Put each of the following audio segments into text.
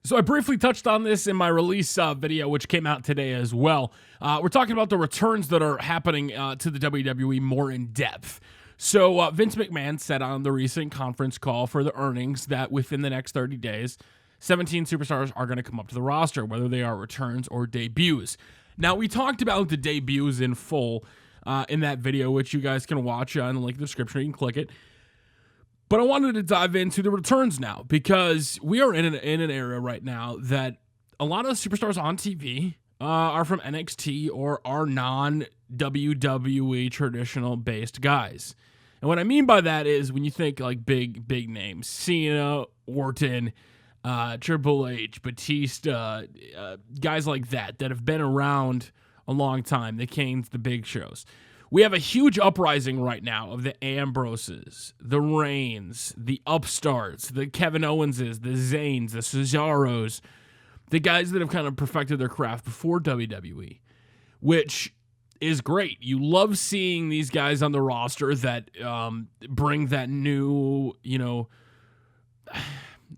So I briefly touched on this in my release video, which came out today as well. We're talking about the returns that are happening to the WWE more in depth. So Vince McMahon said on the recent conference call for the earnings that within the next 30 days, 17 superstars are going to come up to the roster, whether they are returns or debuts. Now, we talked about the debuts in full in that video, which you guys can watch in the link in the description. You can click it. But I wanted to dive into the returns now because we are in an era right now that a lot of the superstars on TV are from NXT or are non-WWE traditional-based guys. And what I mean by that is when you think like big names, Cena, Orton, Triple H, Batista, guys like that have been around a long time, the Kanes, the Big Shows. We have a huge uprising right now of the Ambroses, the Reigns, the upstarts, the Kevin Owenses, the Zanes, the Cesaros, the guys that have kind of perfected their craft before WWE, which is great. You love seeing these guys on the roster that bring that new,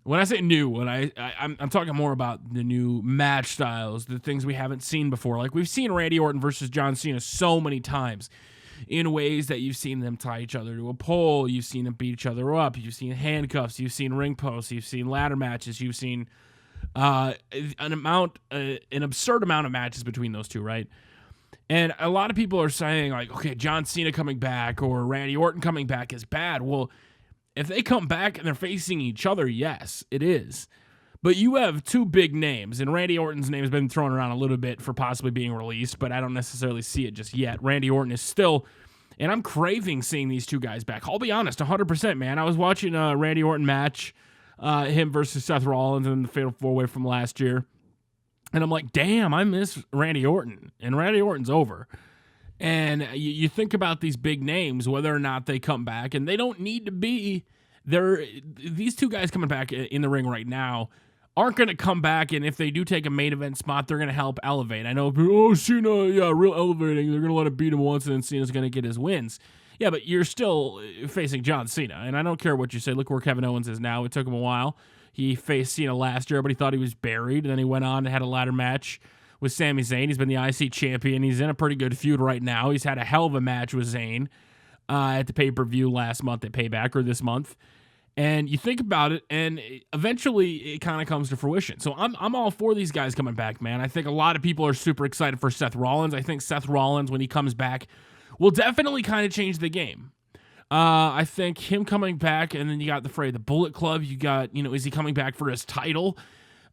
when I say new, I'm talking more about the new match styles, the things we haven't seen before. Like we've seen Randy Orton versus John Cena so many times in ways that you've seen them tie each other to a pole, you've seen them beat each other up, you've seen handcuffs, you've seen ring posts, you've seen ladder matches, you've seen an absurd amount of matches between those two, right? And a lot of people are saying like, okay, John Cena coming back or Randy Orton coming back is bad. Well, if they come back and they're facing each other, yes, it is. But you have two big names, and Randy Orton's name has been thrown around a little bit for possibly being released, but I don't necessarily see it just yet. Randy Orton is still, and I'm craving seeing these two guys back. I'll be honest, 100%, man. I was watching a Randy Orton match, him versus Seth Rollins in the Fatal 4-Way from last year, and I'm like, damn, I miss Randy Orton, and Randy Orton's over. And you think about these big names, whether or not they come back, and they don't need to be there. These two guys coming back in the ring right now aren't going to come back, and if they do take a main event spot, they're going to help elevate. I know, Cena, yeah, real elevating. They're going to let him beat him once, and then Cena's going to get his wins. Yeah, but you're still facing John Cena, and I don't care what you say. Look where Kevin Owens is now. It took him a while. He faced Cena last year, but he thought he was buried, and then he went on and had a ladder match with Sami Zayn. He's been the IC champion. He's in a pretty good feud right now. He's had a hell of a match with Zayn at the pay-per-view last month at Payback, or this month. And you think about it, and eventually it kind of comes to fruition. So I'm all for these guys coming back, man. I think a lot of people are super excited for Seth Rollins. I think Seth Rollins, when he comes back, will definitely kind of change the game. I think him coming back, and then you got the fray, the Bullet Club. You got, is he coming back for his title?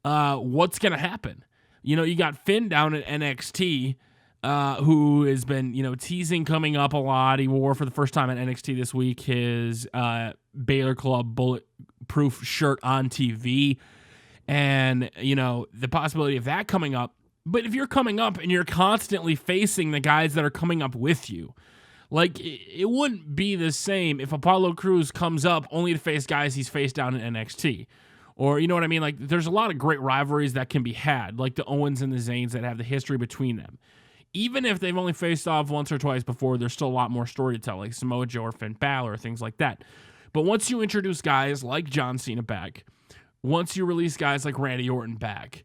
What's going to happen? You got Finn down at NXT, who has been, teasing coming up a lot. He wore for the first time at NXT this week his Baylor Club Bulletproof shirt on TV. And, the possibility of that coming up. But if you're coming up and you're constantly facing the guys that are coming up with you, like, it wouldn't be the same if Apollo Crews comes up only to face guys he's faced down in NXT. Or, you know what I mean? Like, there's a lot of great rivalries that can be had, like the Owens and the Zanes that have the history between them. Even if they've only faced off once or twice before, there's still a lot more story to tell, like Samoa Joe or Finn Balor or things like that. But once you introduce guys like John Cena back, once you release guys like Randy Orton back,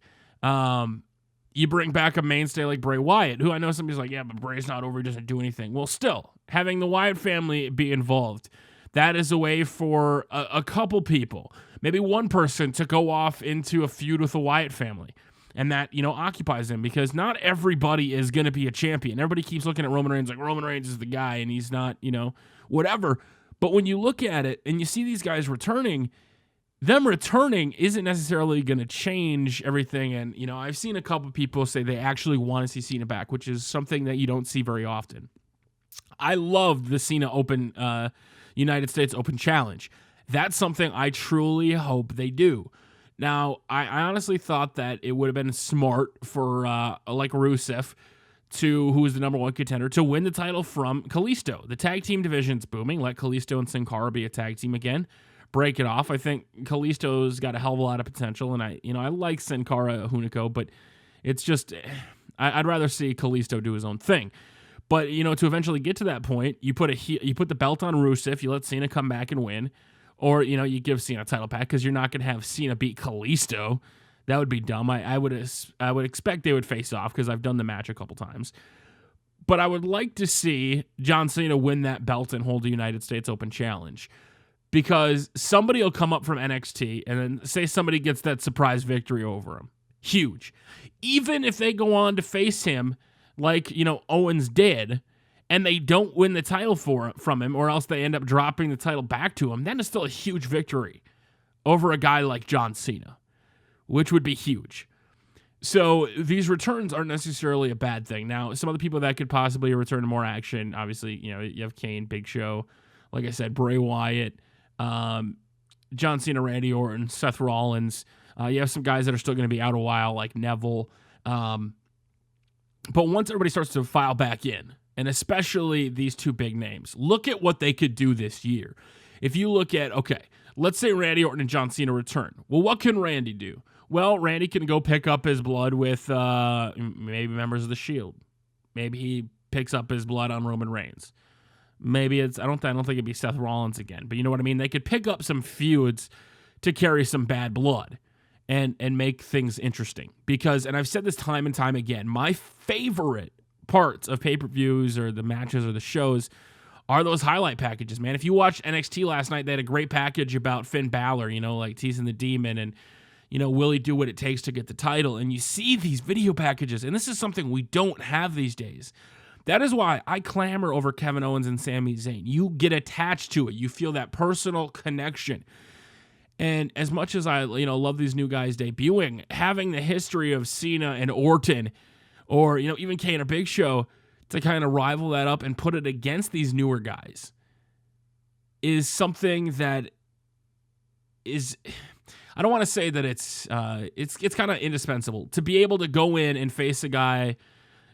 you bring back a mainstay like Bray Wyatt, who I know somebody's like, yeah, but Bray's not over, he doesn't do anything. Well, still, having the Wyatt family be involved, that is a way for a couple people, maybe one person, to go off into a feud with the Wyatt family. And that, occupies them, because not everybody is going to be a champion. Everybody keeps looking at Roman Reigns like Roman Reigns is the guy and he's not, whatever. But when you look at it and you see these guys returning, them returning isn't necessarily going to change everything. And, I've seen a couple people say they actually want to see Cena back, which is something that you don't see very often. I loved the Cena Open, United States Open Challenge. That's something I truly hope they do. Now, I honestly thought that it would have been smart for, like Rusev, who is the number one contender, to win the title from Kalisto. The tag team division's booming. Let Kalisto and Sin Cara be a tag team again. Break it off. I think Kalisto's got a hell of a lot of potential, and I like Sin Cara Hunico, but it's just, I'd rather see Kalisto do his own thing. But, to eventually get to that point, you put the belt on Rusev, you let Cena come back and win, or, you give Cena a title pack, because you're not going to have Cena beat Kalisto. That would be dumb. I would expect they would face off because I've done the match a couple times. But I would like to see John Cena win that belt and hold the United States Open Challenge, because somebody will come up from NXT and then say somebody gets that surprise victory over him. Huge. Even if they go on to face him like, Owens did, and they don't win the title from him, or else they end up dropping the title back to him, then it's still a huge victory over a guy like John Cena, which would be huge. So these returns aren't necessarily a bad thing. Now, some of the people that could possibly return to more action, obviously, you have Kane, Big Show, like I said, Bray Wyatt, John Cena, Randy Orton, Seth Rollins. You have some guys that are still going to be out a while, like Neville. But once everybody starts to file back in, and especially these two big names, look at what they could do this year. If you look at, okay, let's say Randy Orton and John Cena return. Well, what can Randy do? Well, Randy can go pick up his blood with maybe members of the Shield. Maybe he picks up his blood on Roman Reigns. Maybe I don't think it'd be Seth Rollins again, but you know what I mean? They could pick up some feuds to carry some bad blood and make things interesting. Because, and I've said this time and time again, my favorite parts of pay-per-views or the matches or the shows are those highlight packages, man. If you watched NXT last night, they had a great package about Finn Balor, like teasing the Demon, and will he do what it takes to get the title? And you see these video packages, and this is something we don't have these days. That is why I clamor over Kevin Owens and Sami Zayn. You get attached to it. You feel that personal connection. And as much as I, love these new guys debuting, having the history of Cena and Orton, or, even Kane or Big Show, to kind of rival that up and put it against these newer guys is something that is, I don't want to say that it's kind of indispensable to be able to go in and face a guy,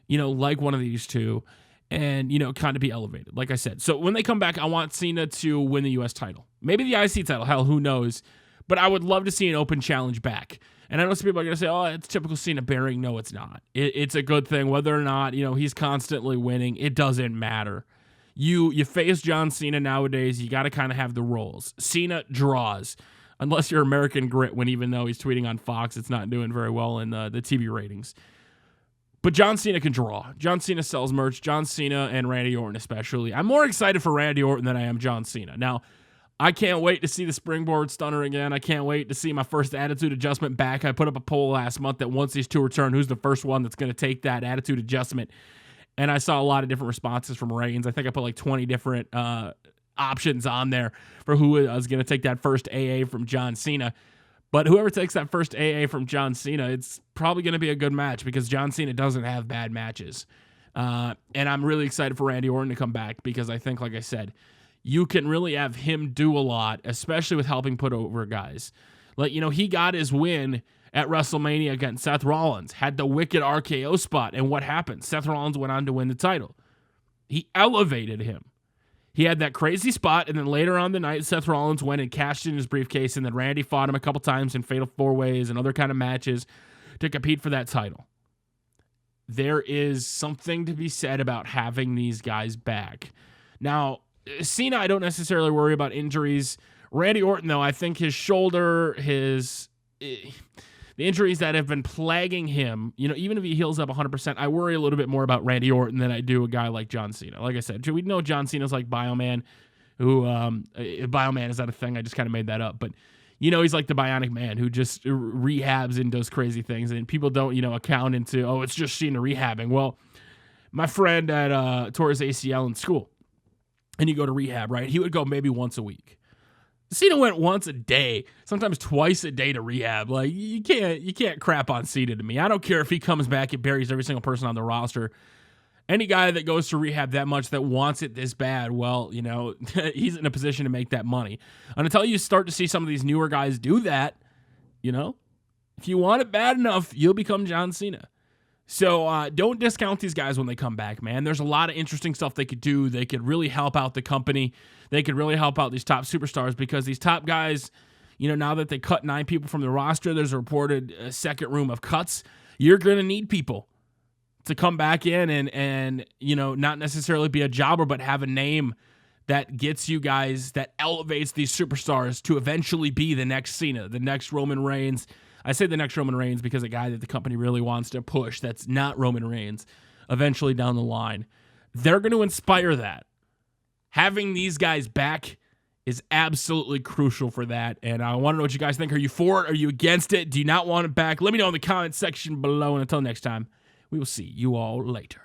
like one of these two, and, kind of be elevated, like I said. So when they come back, I want Cena to win the U.S. title. Maybe the IC title, hell, who knows? But I would love to see an open challenge back. And I know some people are going to say, oh, it's typical Cena bearing. No, it's not. It's a good thing. Whether or not, he's constantly winning, it doesn't matter. You face John Cena nowadays, you got to kind of have the roles. Cena draws. Unless you're American Grit, when even though he's tweeting on Fox, it's not doing very well in the TV ratings. But John Cena can draw. John Cena sells merch. John Cena and Randy Orton especially. I'm more excited for Randy Orton than I am John Cena. Now, I can't wait to see the springboard stunner again. I can't wait to see my first attitude adjustment back. I put up a poll last month that once these two return, who's the first one that's going to take that attitude adjustment? And I saw a lot of different responses from Reigns. I think I put like 20 different options on there for who was going to take that first AA from John Cena. But whoever takes that first AA from John Cena, it's probably going to be a good match because John Cena doesn't have bad matches. And I'm really excited for Randy Orton to come back because I think, like I said, you can really have him do a lot, especially with helping put over guys. Like, he got his win at WrestleMania against Seth Rollins, had the wicked RKO spot, and what happened? Seth Rollins went on to win the title. He elevated him. He had that crazy spot, and then later on the night, Seth Rollins went and cashed in his briefcase, and then Randy fought him a couple times in Fatal 4-Ways and other kind of matches to compete for that title. There is something to be said about having these guys back. Now, Cena, I don't necessarily worry about injuries. Randy Orton, though, I think his shoulder, the injuries that have been plaguing him, even if he heals up 100%, I worry a little bit more about Randy Orton than I do a guy like John Cena. Like I said, we know John Cena's like Bioman, who, Bioman is not a thing, I just kind of made that up, but, he's like the Bionic Man who just rehabs and does crazy things, and people don't, account into, oh, it's just Cena rehabbing. Well, my friend tore his ACL in school, and you go to rehab, right? He would go maybe once a week. Cena went once a day, sometimes twice a day to rehab. Like, you can't crap on Cena to me. I don't care if he comes back and buries every single person on the roster. Any guy that goes to rehab that much, that wants it this bad, well, he's in a position to make that money. And until you start to see some of these newer guys do that, if you want it bad enough, you'll become John Cena. So don't discount these guys when they come back, man. There's a lot of interesting stuff they could do. They could really help out the company. They could really help out these top superstars because these top guys, now that they cut 9 people from the roster, there's a reported second room of cuts. You're going to need people to come back in and not necessarily be a jobber, but have a name that gets you guys, that elevates these superstars to eventually be the next Cena, the next Roman Reigns. I say the next Roman Reigns because a guy that the company really wants to push that's not Roman Reigns eventually down the line. They're going to inspire that. Having these guys back is absolutely crucial for that. And I want to know what you guys think. Are you for it? Are you against it? Do you not want it back? Let me know in the comment section below. And until next time, we will see you all later.